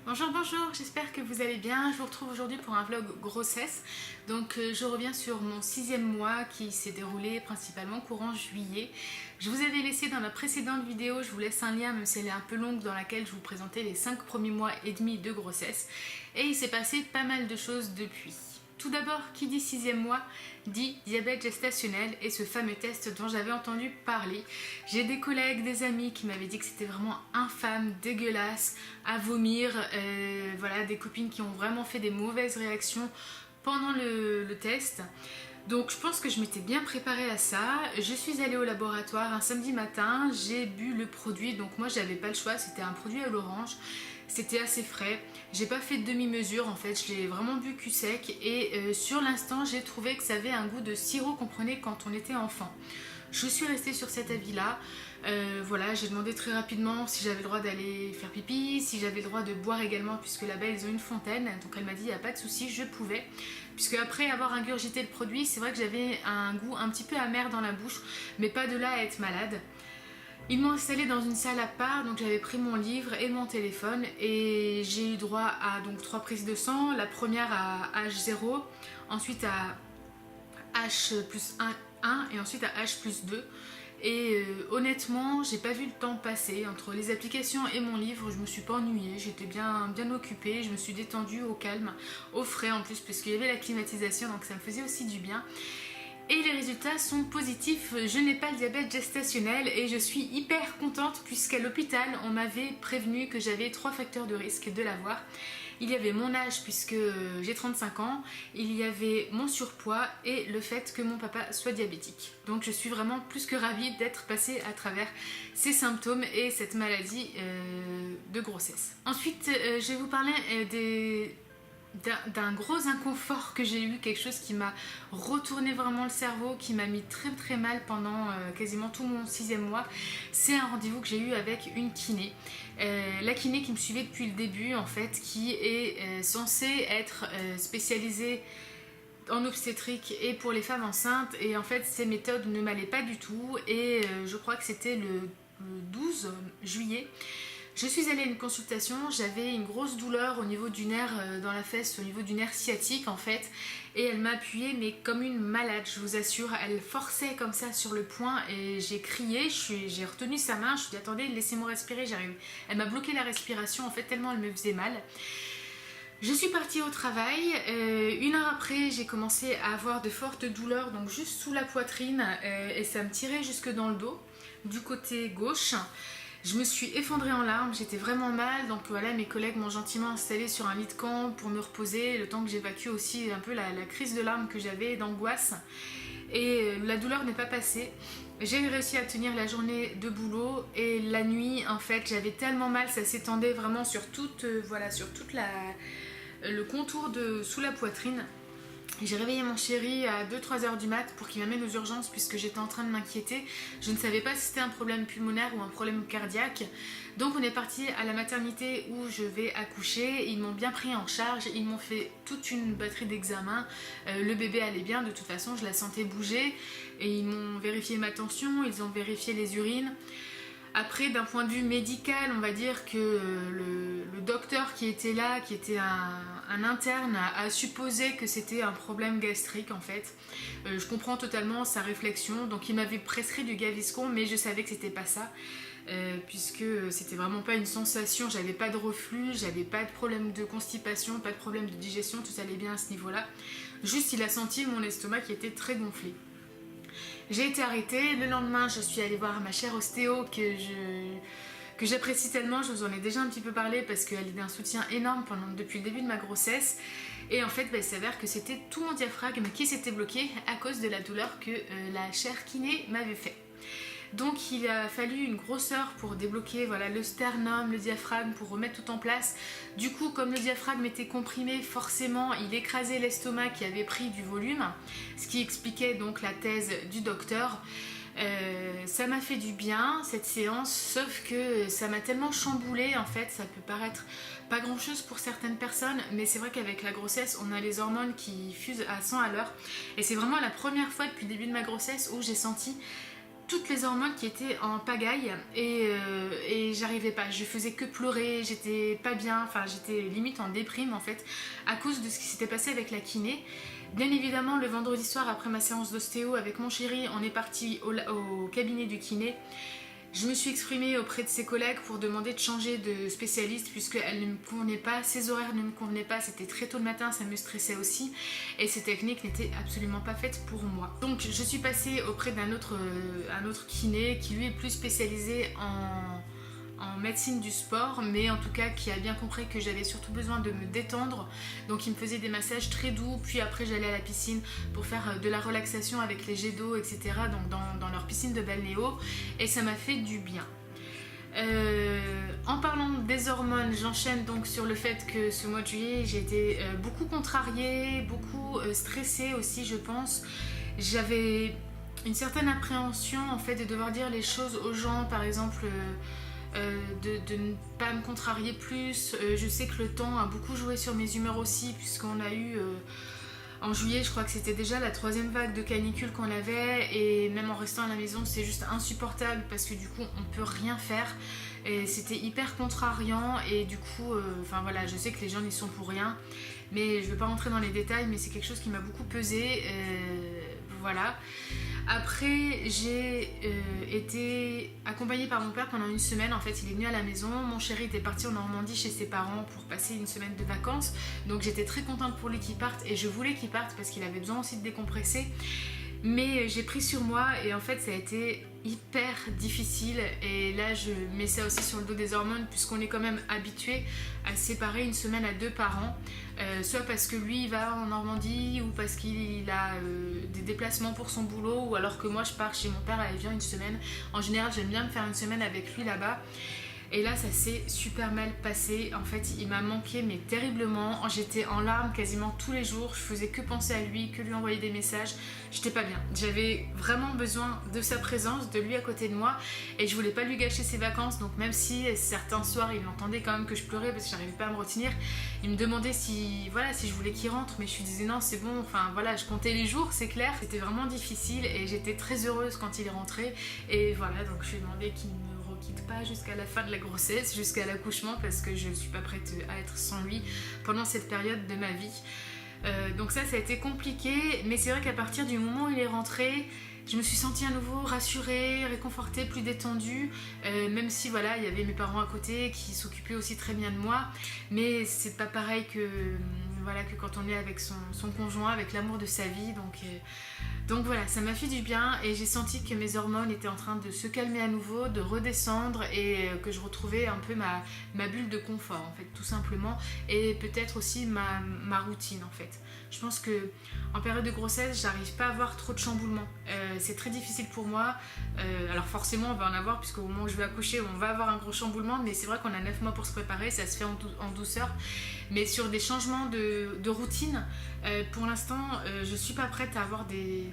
Bonjour, bonjour, j'espère que vous allez bien. Je vous retrouve aujourd'hui pour un vlog grossesse. Donc je reviens sur mon 6e mois qui s'est déroulé principalement courant juillet. Je vous avais laissé dans la précédente vidéo, je vous laisse un lien même si elle est un peu longue, dans laquelle je vous présentais les 5 premiers mois et demi de grossesse. Et il s'est passé pas mal de choses depuis. Tout d'abord, qui dit 6e mois dit diabète gestationnel et ce fameux test dont j'avais entendu parler. J'ai des collègues, des amis qui m'avaient dit que c'était vraiment infâme, dégueulasse, à vomir. Voilà, des copines qui ont vraiment fait des mauvaises réactions pendant le test. Donc je pense que je m'étais bien préparée à ça. Je suis allée au laboratoire un samedi matin, j'ai bu le produit, donc moi j'avais pas le choix, c'était un produit à l'orange. C'était assez frais, j'ai pas fait de demi-mesure en fait, je l'ai vraiment bu cul sec et sur l'instant j'ai trouvé que ça avait un goût de sirop qu'on prenait quand on était enfant. Je suis restée sur cet avis là, voilà, j'ai demandé très rapidement si j'avais le droit d'aller faire pipi, si j'avais le droit de boire également puisque là-bas ils ont une fontaine, donc elle m'a dit il n'y a pas de souci, je pouvais. Puisque après avoir ingurgité le produit, c'est vrai que j'avais un goût un petit peu amer dans la bouche, mais pas de là à être malade. Ils m'ont installée dans une salle à part, donc j'avais pris mon livre et mon téléphone et j'ai eu droit à donc 3 prises de sang, la première à H0, ensuite à H plus 1 et ensuite à H plus 2. Et honnêtement, j'ai pas vu le temps passer entre les applications et mon livre, je me suis pas ennuyée, j'étais bien occupée, je me suis détendue au calme, au frais en plus, parce qu'il y avait la climatisation, donc ça me faisait aussi du bien. Et les résultats sont positifs, je n'ai pas le diabète gestationnel et je suis hyper contente puisqu'à l'hôpital on m'avait prévenu que j'avais 3 facteurs de risque de l'avoir. Il y avait mon âge puisque j'ai 35 ans, il y avait mon surpoids et le fait que mon papa soit diabétique. Donc je suis vraiment plus que ravie d'être passée à travers ces symptômes et cette maladie de grossesse. Ensuite je vais vous parler d'un gros inconfort que j'ai eu, quelque chose qui m'a retourné vraiment le cerveau, qui m'a mis très très mal pendant quasiment tout mon 6e mois. C'est un rendez-vous que j'ai eu avec une kiné. La kiné qui me suivait depuis le début en fait, qui est censée être spécialisée en obstétrique et pour les femmes enceintes, et en fait ces méthodes ne m'allaient pas du tout et je crois que c'était le 12 juillet. Je suis allée à une consultation, j'avais une grosse douleur au niveau du nerf dans la fesse, au niveau du nerf sciatique en fait, et elle m'a appuyée mais comme une malade, je vous assure, elle forçait comme ça sur le poing et j'ai crié, j'ai retenu sa main, je me suis dit attendez laissez-moi respirer, j'arrive. Elle m'a bloqué la respiration en fait tellement elle me faisait mal. Je suis partie au travail, 1 heure après j'ai commencé à avoir de fortes douleurs, donc juste sous la poitrine et ça me tirait jusque dans le dos, du côté gauche. Je me suis effondrée en larmes, j'étais vraiment mal, donc voilà, mes collègues m'ont gentiment installée sur un lit de camp pour me reposer, le temps que j'évacue aussi un peu la crise de larmes que j'avais, d'angoisse. Et la douleur n'est pas passée. J'ai réussi à tenir la journée de boulot et la nuit, en fait, j'avais tellement mal, ça s'étendait vraiment sur toute, voilà, sur toute le contour de sous la poitrine. J'ai réveillé mon chéri à 2-3 heures du mat pour qu'il m'amène aux urgences puisque j'étais en train de m'inquiéter. Je ne savais pas si c'était un problème pulmonaire ou un problème cardiaque. Donc on est parti à la maternité où je vais accoucher. Ils m'ont bien pris en charge, ils m'ont fait toute une batterie d'examens. Le bébé allait bien, de toute façon je la sentais bouger. Et ils m'ont vérifié ma tension, ils ont vérifié les urines. Après, d'un point de vue médical, on va dire que le docteur qui était là, qui était un interne, a supposé que c'était un problème gastrique en fait. Je comprends totalement sa réflexion, donc il m'avait prescrit du Gaviscon, mais je savais que c'était pas ça. Puisque c'était vraiment pas une sensation, j'avais pas de reflux, j'avais pas de problème de constipation, pas de problème de digestion, tout allait bien à ce niveau-là. Juste il a senti mon estomac qui était très gonflé. J'ai été arrêtée, le lendemain je suis allée voir ma chère ostéo que j'apprécie tellement, je vous en ai déjà un petit peu parlé parce qu'elle est d'un soutien énorme depuis le début de ma grossesse. Et en fait il s'avère que c'était tout mon diaphragme qui s'était bloqué à cause de la douleur que la chère kiné m'avait fait. Donc il a fallu une grosse heure pour débloquer voilà, le sternum, le diaphragme, pour remettre tout en place. Du coup, comme le diaphragme était comprimé, forcément il écrasait l'estomac qui avait pris du volume, ce qui expliquait donc la thèse du docteur. Ça m'a fait du bien cette séance, sauf que ça m'a tellement chamboulée en fait, ça peut paraître pas grand chose pour certaines personnes, mais c'est vrai qu'avec la grossesse on a les hormones qui fusent à 100 à l'heure et c'est vraiment la première fois depuis le début de ma grossesse où j'ai senti toutes les hormones qui étaient en pagaille et j'arrivais pas, je faisais que pleurer, j'étais pas bien, enfin j'étais limite en déprime en fait à cause de ce qui s'était passé avec la kiné. Bien évidemment, le vendredi soir après ma séance d'ostéo avec mon chéri, on est parti au cabinet du kiné. Je me suis exprimée auprès de ses collègues pour demander de changer de spécialiste puisqu'elle ne me convenait pas, ses horaires ne me convenaient pas, c'était très tôt le matin, ça me stressait aussi et ces techniques n'étaient absolument pas faites pour moi. Donc je suis passée auprès un autre kiné qui lui est plus spécialisé en médecine du sport, mais en tout cas qui a bien compris que j'avais surtout besoin de me détendre, donc il me faisait des massages très doux, puis après j'allais à la piscine pour faire de la relaxation avec les jets d'eau, etc. donc dans leur piscine de balnéo, et ça m'a fait du bien. En parlant des hormones, j'enchaîne donc sur le fait que ce mois de juillet j'ai été beaucoup contrariée, beaucoup stressée aussi, je pense. J'avais une certaine appréhension en fait de devoir dire les choses aux gens, par exemple de ne pas me contrarier plus. Je sais que le temps a beaucoup joué sur mes humeurs aussi, puisqu'on a eu en juillet, je crois que c'était déjà la 3e vague de canicule qu'on avait, et même en restant à la maison c'est juste insupportable parce que du coup on peut rien faire et c'était hyper contrariant, et du coup enfin voilà, je sais que les gens n'y sont pour rien, mais je ne vais pas rentrer dans les détails, mais c'est quelque chose qui m'a beaucoup pesé, voilà. Après, j'ai été accompagnée par mon père pendant une semaine. En fait, il est venu à la maison. Mon chéri était parti en Normandie chez ses parents pour passer une semaine de vacances. Donc j'étais très contente pour lui qu'il parte, et je voulais qu'il parte parce qu'il avait besoin aussi de décompresser. Mais j'ai pris sur moi et en fait ça a été hyper difficile, et là je mets ça aussi sur le dos des hormones puisqu'on est quand même habitué à séparer une semaine à 2 par an, soit parce que lui il va en Normandie ou parce qu'il a des déplacements pour son boulot, ou alors que moi je pars chez mon père, elle vient une semaine. En général j'aime bien me faire une semaine avec lui là-bas. Et là ça s'est super mal passé, en fait il m'a manqué mais terriblement, j'étais en larmes quasiment tous les jours, je faisais que penser à lui, que lui envoyer des messages, j'étais pas bien, j'avais vraiment besoin de sa présence, de lui à côté de moi, et je voulais pas lui gâcher ses vacances. Donc même si certains soirs il entendait quand même que je pleurais parce que j'arrivais pas à me retenir, il me demandait si je voulais qu'il rentre, mais je lui disais non c'est bon, enfin voilà, je comptais les jours, c'est clair. C'était vraiment difficile et j'étais très heureuse quand il est rentré, et voilà, donc je lui ai demandé qu'il me quitte pas jusqu'à la fin de la grossesse, jusqu'à l'accouchement, parce que je suis pas prête à être sans lui pendant cette période de ma vie. Donc ça a été compliqué, mais c'est vrai qu'à partir du moment où il est rentré, je me suis sentie à nouveau rassurée, réconfortée, plus détendue, même si voilà, il y avait mes parents à côté qui s'occupaient aussi très bien de moi, mais c'est pas pareil que quand on est avec son conjoint, avec l'amour de sa vie. Donc voilà, ça m'a fait du bien, et j'ai senti que mes hormones étaient en train de se calmer à nouveau, de redescendre, et que je retrouvais un peu ma bulle de confort en fait, tout simplement, et peut-être aussi ma routine en fait. Je pense que en période de grossesse, j'arrive pas à avoir trop de chamboulements. C'est très difficile pour moi. Alors forcément, on va en avoir, puisqu'au moment où je vais accoucher, on va avoir un gros chamboulement, mais c'est vrai qu'on a 9 mois pour se préparer, ça se fait en douceur. Mais sur des changements de routine, pour l'instant, je suis pas prête à avoir des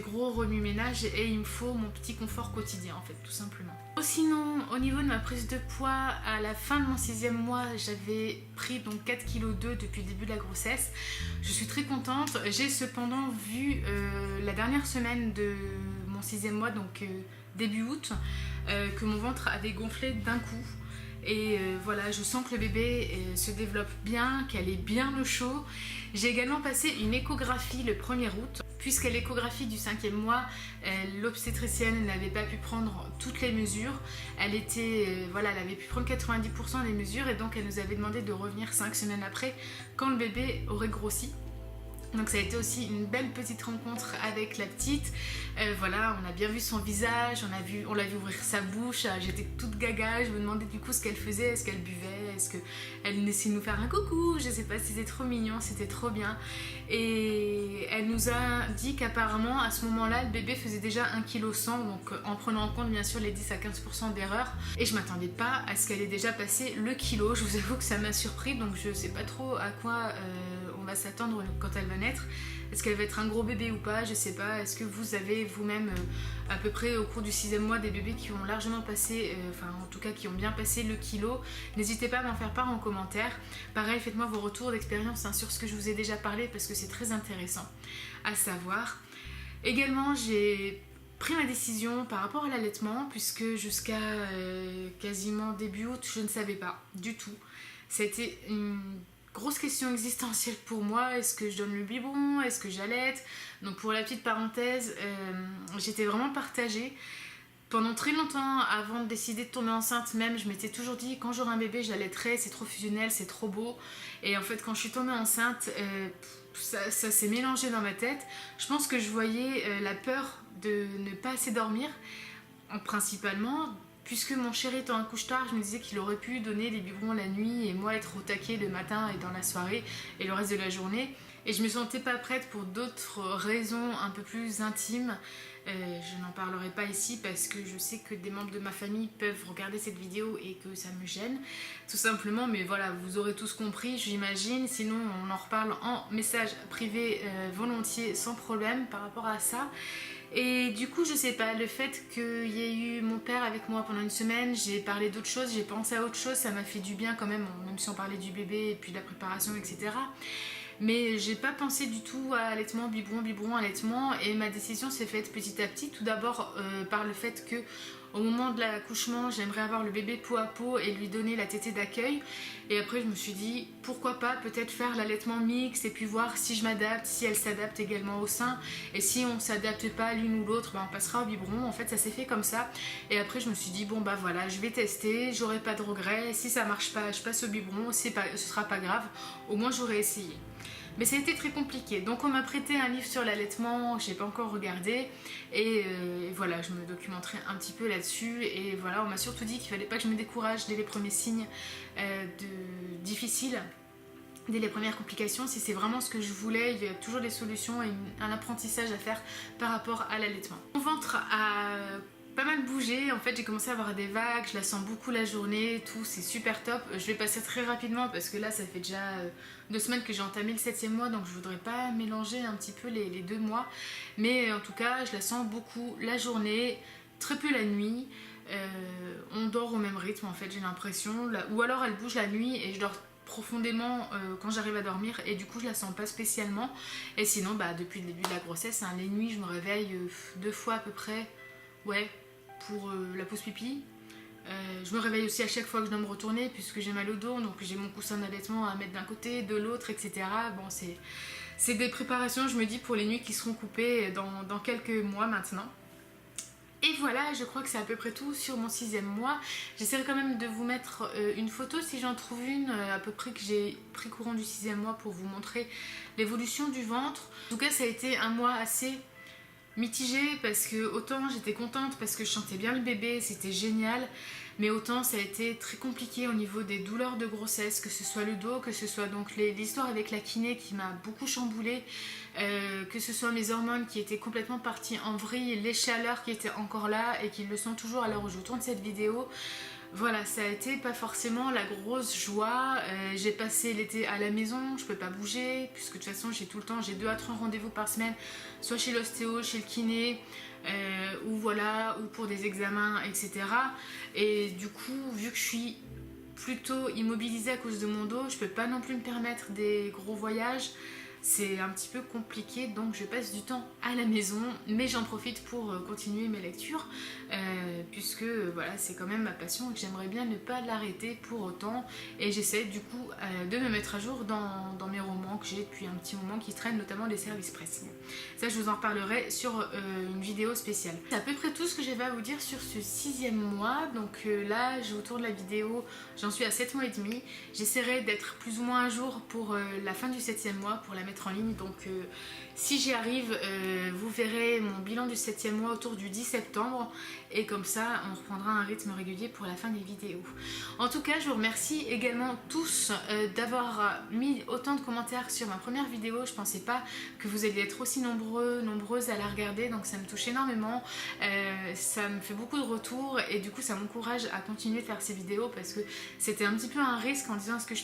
gros remue-ménages, et il me faut mon petit confort quotidien en fait, tout simplement. Sinon, au niveau de ma prise de poids, à la fin de mon 6e mois, j'avais pris donc 4,2 kg depuis le début de la grossesse. Je suis très contente. J'ai cependant vu la dernière semaine de mon 6e mois, donc début août, que mon ventre avait gonflé d'un coup. Et voilà, je sens que le bébé se développe bien, qu'elle est bien au chaud. J'ai également passé une échographie le 1er août. Puisqu'à l'échographie du 5e mois, l'obstétricienne n'avait pas pu prendre toutes les mesures. Elle avait pu prendre 90% des mesures, et donc elle nous avait demandé de revenir 5 semaines après, quand le bébé aurait grossi. Donc ça a été aussi une belle petite rencontre avec la petite. Voilà, on a bien vu son visage, on l'a vu ouvrir sa bouche, j'étais toute gaga, je me demandais du coup ce qu'elle faisait, est-ce qu'elle buvait, est-ce qu'elle essayait de nous faire un coucou, je sais pas, c'était trop mignon, c'était trop bien. Et elle nous a dit qu'apparemment à ce moment-là, le bébé faisait déjà 1,1 kg, donc en prenant en compte bien sûr les 10 à 15% d'erreur. Et je m'attendais pas à ce qu'elle ait déjà passé le kilo, je vous avoue que ça m'a surpris, donc je sais pas trop à quoi on va s'attendre quand elle va naître. Est-ce qu'elle va être un gros bébé ou pas, je sais pas. Est-ce que vous avez vous-même à peu près au cours du 6e mois des bébés qui ont largement passé, en tout cas qui ont bien passé le kilo? N'hésitez pas à m'en faire part en commentaire. Pareil, faites-moi vos retours d'expérience sur ce que je vous ai déjà parlé, parce que c'est très intéressant à savoir. Également, j'ai pris ma décision par rapport à l'allaitement, puisque jusqu'à quasiment début août, je ne savais pas du tout. Ça a été une grosse question existentielle pour moi. Est-ce que je donne le biberon? Est-ce que j'allaite? Donc pour la petite parenthèse, j'étais vraiment partagée. Pendant très longtemps, avant de décider de tomber enceinte même, je m'étais toujours dit quand j'aurai un bébé, j'allaiterai, c'est trop fusionnel, c'est trop beau. Et en fait, quand je suis tombée enceinte, ça s'est mélangé dans ma tête. Je pense que je voyais la peur de ne pas assez dormir, principalement, puisque mon chéri étant un couche-tard, je me disais qu'il aurait pu donner les biberons la nuit et moi être au taquet le matin et dans la soirée et le reste de la journée. Et je me sentais pas prête pour d'autres raisons un peu plus intimes. Je n'en parlerai pas ici parce que je sais que des membres de ma famille peuvent regarder cette vidéo et que ça me gêne, tout simplement. Mais voilà, vous aurez tous compris, j'imagine. Sinon, on en reparle en message privé volontiers, sans problème par rapport à ça. Et du coup, je sais pas, le fait qu'il y ait eu mon père avec moi pendant une semaine, j'ai parlé d'autre chose, j'ai pensé à autre chose, ça m'a fait du bien quand même, même si on parlait du bébé et puis de la préparation, etc. Mais j'ai pas pensé du tout à allaitement, biberon, allaitement, et ma décision s'est faite petit à petit. Tout d'abord par le fait que au moment de l'accouchement, j'aimerais avoir le bébé peau à peau et lui donner la tétée d'accueil. Et après, je me suis dit pourquoi pas peut-être faire l'allaitement mixte et puis voir si je m'adapte, si elle s'adapte également au sein. Et si on s'adapte pas l'une ou l'autre, on passera au biberon. En fait, ça s'est fait comme ça. Et après, je me suis dit bon bah voilà, je vais tester, j'aurai pas de regrets. Si ça marche pas, je passe au biberon, ce sera pas grave. Au moins, j'aurai essayé. Mais ça a été très compliqué. Donc on m'a prêté un livre sur l'allaitement, je n'ai pas encore regardé. Et voilà, je me documenterai un petit peu là-dessus. Et voilà, on m'a surtout dit qu'il ne fallait pas que je me décourage dès les premiers signes difficiles, dès les premières complications. Si c'est vraiment ce que je voulais, il y a toujours des solutions et un apprentissage à faire par rapport à l'allaitement. Mon ventre a pas mal bougé, en fait j'ai commencé à avoir des vagues, je la sens beaucoup la journée, tout, c'est super top. Je vais passer très rapidement parce que là ça fait déjà 2 semaines que j'ai entamé le 7e mois, donc je voudrais pas mélanger un petit peu les 2 mois. Mais en tout cas je la sens beaucoup la journée, très peu la nuit. On dort au même rythme en fait, j'ai l'impression, ou alors elle bouge la nuit et je dors profondément quand j'arrive à dormir et du coup je la sens pas spécialement. Et sinon depuis le début de la grossesse, les nuits je me réveille 2 fois à peu près, ouais, pour la pause pipi. Je me réveille aussi à chaque fois que je dois me retourner puisque j'ai mal au dos, donc j'ai mon coussin d'allaitement à mettre d'un côté, de l'autre, etc. Bon, c'est des préparations, je me dis, pour les nuits qui seront coupées dans quelques mois maintenant. Et voilà, je crois que c'est à peu près tout sur mon 6e mois. J'essaierai quand même de vous mettre une photo si j'en trouve une, à peu près que j'ai pris courant du 6e mois pour vous montrer l'évolution du ventre. En tout cas, ça a été un mois assez mitigée parce que autant j'étais contente parce que je sentais bien le bébé, c'était génial, mais autant ça a été très compliqué au niveau des douleurs de grossesse, que ce soit le dos, que ce soit donc l'histoire avec la kiné qui m'a beaucoup chamboulée, que ce soit mes hormones qui étaient complètement parties en vrille, les chaleurs qui étaient encore là et qui le sont toujours à l'heure où je tourne cette vidéo. Voilà, ça a été pas forcément la grosse joie. J'ai passé l'été à la maison, je peux pas bouger, puisque de toute façon j'ai tout le temps, j'ai 2 à 3 rendez-vous par semaine, soit chez l'ostéo, chez le kiné, ou voilà, ou pour des examens, etc. Et du coup, vu que je suis plutôt immobilisée à cause de mon dos, je peux pas non plus me permettre des gros voyages. C'est un petit peu compliqué, donc je passe du temps à la maison, mais j'en profite pour continuer mes lectures, puisque voilà, c'est quand même ma passion et que j'aimerais bien ne pas l'arrêter pour autant. Et j'essaie du coup de me mettre à jour dans mes romans que j'ai depuis un petit moment qui traînent, notamment les services presse. Ça, je vous en reparlerai sur une vidéo spéciale. C'est à peu près tout ce que j'avais à vous dire sur ce 6e mois. Donc là, je vous tourne la vidéo, j'en suis à 7 mois et demi. J'essaierai d'être plus ou moins à jour pour la fin du 7e mois, pour la mettre en ligne. Donc si j'y arrive, vous verrez mon bilan du 7e mois autour du 10 septembre. Et comme ça, on reprendra un rythme régulier pour la fin des vidéos. En tout cas, je vous remercie également tous d'avoir mis autant de commentaires sur ma première vidéo. Je pensais pas que vous alliez être aussi nombreuses à la regarder, donc ça me touche énormément. Ça me fait beaucoup de retours et du coup ça m'encourage à continuer de faire ces vidéos parce que c'était un petit peu un risque en disant est-ce que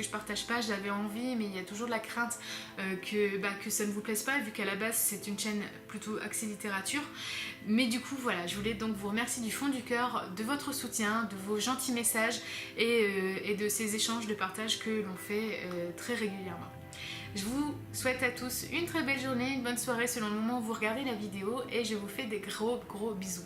je partage pas. J'avais envie, mais il y a toujours de la crainte que ça ne vous plaise pas, vu qu'à la base c'est une chaîne plutôt axée littérature. Mais du coup voilà, je voulais donc vous remercier du fond du cœur de votre soutien, de vos gentils messages et de ces échanges de partage que l'on fait très régulièrement. Je vous souhaite à tous une très belle journée, une bonne soirée selon le moment où vous regardez la vidéo et je vous fais des gros bisous.